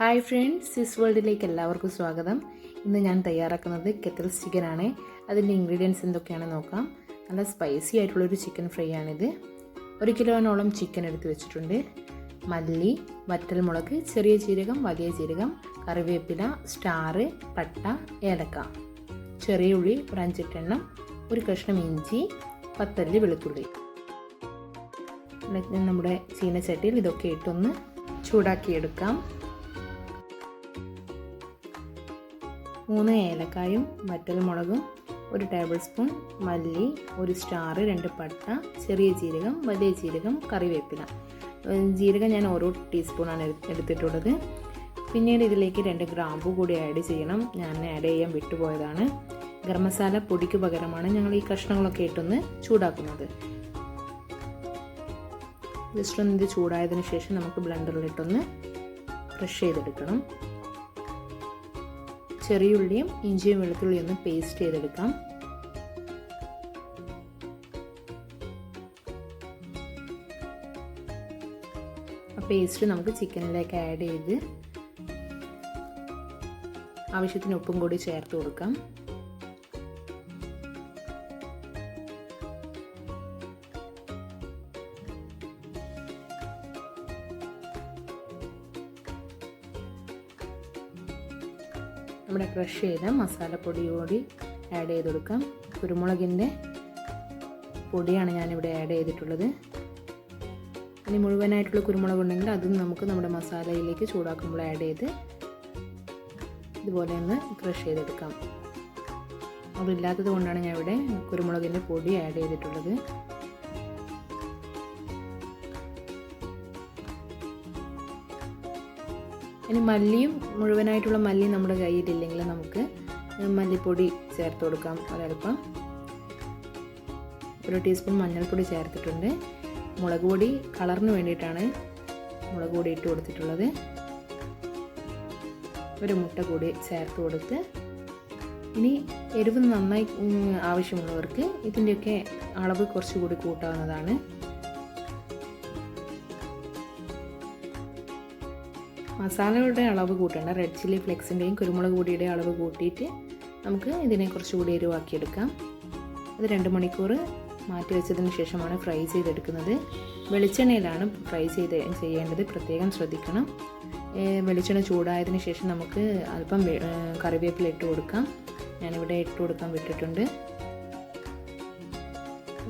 Hi friends, സിസ് വേൾഡിലേക്ക് എല്ലാവർക്കും സ്വാഗതം. ഇന്ന് ഞാൻ തയ്യാറാക്കുന്നത് കെത്തൽ ചിക്കനാണ്. അതിൻ്റെ ഇൻഗ്രീഡിയൻസ് എന്തൊക്കെയാണെന്ന് നോക്കാം. നല്ല സ്പൈസി ആയിട്ടുള്ളൊരു ചിക്കൻ ഫ്രൈ ആണിത്. 1 കിലോനോളം ചിക്കൻ എടുത്ത് വെച്ചിട്ടുണ്ട്. മല്ലി, വറ്റൽമുളക്, ചെറിയ ജീരകം, വലിയ ജീരകം, കറിവേപ്പില, സ്റ്റാർ, പട്ട, ഏലക്ക, ചെറിയ ഉള്ളി ഒരു 5-8 എണ്ണം, ഒരു കഷ്ണം ഇഞ്ചി, 10 അല്ലി വെളുത്തുള്ളി. നമ്മുടെ ചീനച്ചട്ടിയിൽ ഇതൊക്കെ ഇട്ടൊന്ന് ചൂടാക്കിയെടുക്കാം. 3 ഏലക്കായും വറ്റൽമുളകും, 1 ടേബിൾ സ്പൂൺ മല്ലി, 1 സ്റ്റാർ, 2 പട്ട, ചെറിയ ജീരകം, വലിയ ജീരകം, കറിവേപ്പില. ജീരകം ഞാൻ ഓരോ ടീസ്പൂണാണ് എടുത്തിട്ടുള്ളത്. പിന്നീട് ഇതിലേക്ക് 2 ഗ്രാമ്പു കൂടി ആഡ് ചെയ്യണം. ഞാൻ ആഡ് ചെയ്യാൻ വിട്ടുപോയതാണ്. ഗരം മസാല പൊടിക്ക് പകരമാണ് ഞങ്ങൾ ഈ കഷ്ണങ്ങളൊക്കെ ഇട്ടൊന്ന് ചൂടാക്കുന്നത്. ജസ്റ്റ് ഒന്ന് ഇത് ചൂടായതിനു ശേഷം നമുക്ക് ബ്ലെൻഡറിലിട്ടൊന്ന് ക്രഷ് ചെയ്തെടുക്കണം. ചെറിയ ഉള്ളിയും ഇഞ്ചിയും വെളുത്തുള്ളിയും ഒന്ന് പേസ്റ്റ് ചെയ്തെടുക്കാം. ആ പേസ്റ്റ് നമുക്ക് ചിക്കനിലേക്ക് ആഡ് ചെയ്ത് ആവശ്യത്തിന് ഉപ്പും കൂടി ചേർത്ത് കൊടുക്കാം. നമ്മുടെ ക്രഷ് ചെയ്ത മസാലപ്പൊടി കൂടി ആഡ് ചെയ്ത് കൊടുക്കാം. കുരുമുളകിൻ്റെ പൊടിയാണ് ഞാനിവിടെ ആഡ് ചെയ്തിട്ടുള്ളത്. ഇനി മുഴുവനായിട്ടുള്ള കുരുമുളക് ഉണ്ടെങ്കിൽ അതും നമുക്ക് നമ്മുടെ മസാലയിലേക്ക് ചൂടാക്കുമ്പോൾ ആഡ് ചെയ്ത് ഇതുപോലെ ഒന്ന് ക്രഷ് ചെയ്തെടുക്കാം. അതില്ലാത്തത് കൊണ്ടാണ് ഞാൻ ഇവിടെ കുരുമുളകിൻ്റെ പൊടി ആഡ് ചെയ്തിട്ടുള്ളത്. ഇനി മല്ലിയും മുഴുവനായിട്ടുള്ള മല്ലി നമ്മുടെ കയ്യിലില്ലെങ്കിൽ നമുക്ക് മല്ലിപ്പൊടി ചേർത്ത് കൊടുക്കാം. ഒരൽപ്പം 1 ടീസ്പൂൺ മഞ്ഞൾപ്പൊടി ചേർത്തിട്ടുണ്ട്. മുളക് പൊടി കളറിന് വേണ്ടിയിട്ടാണ് മുളക് പൊടി ഇട്ട് കൊടുത്തിട്ടുള്ളത്. 1 മുട്ട കൂടി ചേർത്ത് കൊടുത്ത് ഇനി എരിവ് നന്നായി ആവശ്യമുള്ളവർക്ക് ഇതിൻ്റെയൊക്കെ അളവ് കുറച്ചുകൂടി കൂട്ടാവുന്നതാണ്. മസാലയുടെ അളവ് കൂട്ടേണ്ട. റെഡ് ചില്ലി ഫ്ലെക്സിൻ്റെയും കുരുമുളക് പൊടിയുടെ അളവ് കൂട്ടിയിട്ട് നമുക്ക് ഇതിനെ കുറച്ചുകൂടി എരിവാക്കിയെടുക്കാം. അത് 2 മണിക്കൂർ മാറ്റി വെച്ചതിന് ശേഷമാണ് ഫ്രൈ ചെയ്തെടുക്കുന്നത്. വെളിച്ചെണ്ണയിലാണ് ഫ്രൈ ചെയ്യേണ്ടത്, പ്രത്യേകം ശ്രദ്ധിക്കണം. വെളിച്ചെണ്ണ ചൂടായതിന് ശേഷം നമുക്ക് അല്പം കറിവേപ്പില ഇട്ട് കൊടുക്കാം. ഞാനിവിടെ ഇട്ട് കൊടുക്കാൻ വിട്ടിട്ടുണ്ട്.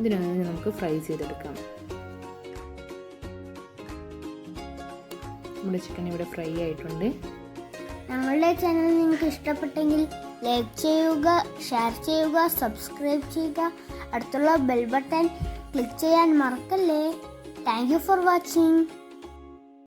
ഇതിനകത്ത് നമുക്ക് ഫ്രൈ ചെയ്തെടുക്കാം. നമ്മുടെ ചിക്കൻ ഇവിടെ ഫ്രൈ ആയിട്ടുണ്ട്. ഞങ്ങളുടെ ചാനൽ നിങ്ങൾക്ക് ഇഷ്ടപ്പെട്ടെങ്കിൽ ലൈക്ക് ചെയ്യുക, ഷെയർ ചെയ്യുക, സബ്സ്ക്രൈബ് ചെയ്യുക. അടുത്തുള്ള ബെൽ ബട്ടൺ ക്ലിക്ക് ചെയ്യാൻ മറക്കല്ലേ. Thank you for watching.